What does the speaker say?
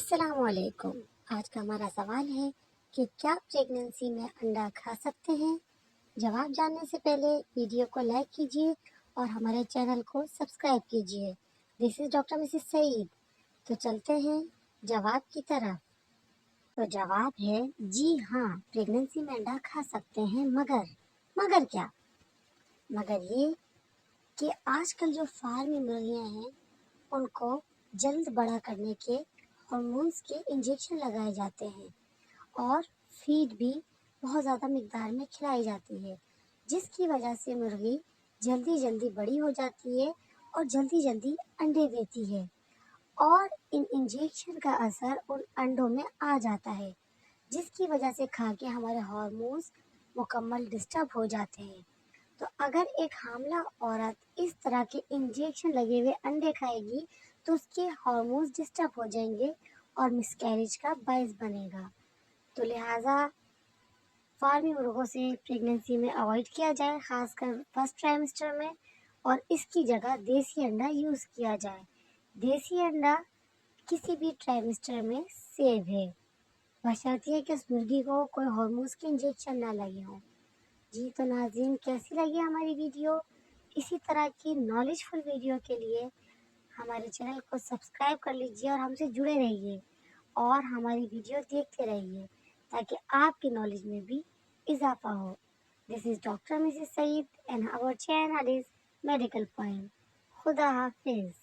السلام علیکم۔ آج کا ہمارا سوال ہے کہ کیا پریگننسی میں انڈا کھا سکتے ہیں؟ جواب جاننے سے پہلے ویڈیو کو لائک کیجیے اور ہمارے چینل کو سبسکرائب کیجیے۔ دس از ڈاکٹر مسز سعید۔ تو چلتے ہیں جواب کی طرف۔ تو جواب ہے جی ہاں، پریگننسی میں انڈا کھا سکتے ہیں، مگر کیا؟ مگر یہ کہ آج کل جو فارمی مرغیاں ہیں ان کو جلد بڑا کرنے کے ہارمونس کے انجیکشن لگائے جاتے ہیں اور فیڈ بھی بہت زیادہ مقدار میں کھلائی جاتی ہے، جس کی وجہ سے مرغی جلدی بڑی ہو جاتی ہے اور جلدی انڈے دیتی ہے، اور ان انجیکشن کا اثر ان انڈوں میں آ جاتا ہے، جس کی وجہ سے کھا کے ہمارے ہارمونس مکمل ڈسٹرب ہو جاتے ہیں۔ تو اگر ایک حاملہ عورت اس طرح کے انجیکشن لگے ہوئے انڈے کھائے گی تو اس کے ہارمونس ڈسٹرب ہو جائیں گے اور مسکیریج کا باعث بنے گا۔ تو لہٰذا فارمی مرغوں سے پریگننسی میں اوائڈ کیا جائے، خاص کر فرسٹ ٹرائمسٹر میں، اور اس کی جگہ دیسی انڈا یوز کیا جائے۔ دیسی انڈا کسی بھی ٹرائمسٹر میں سیف ہے، بشرطیہ ہے کہ اس مرغی کو کوئی ہارمونس کے انجیکشن نہ لگے ہوں۔ جی تو ناظرین، کیسی لگی ہماری ویڈیو؟ اسی طرح کی نالج فل ویڈیو کے لیے ہمارے چینل کو سبسکرائب کر لیجیے اور ہم سے جڑے رہیے اور ہماری ویڈیو دیکھتے رہیے تاکہ آپ کی نالج میں بھی اضافہ ہو۔ This is doctor Mrs Saeed and our channel is medical point. خدا حافظ۔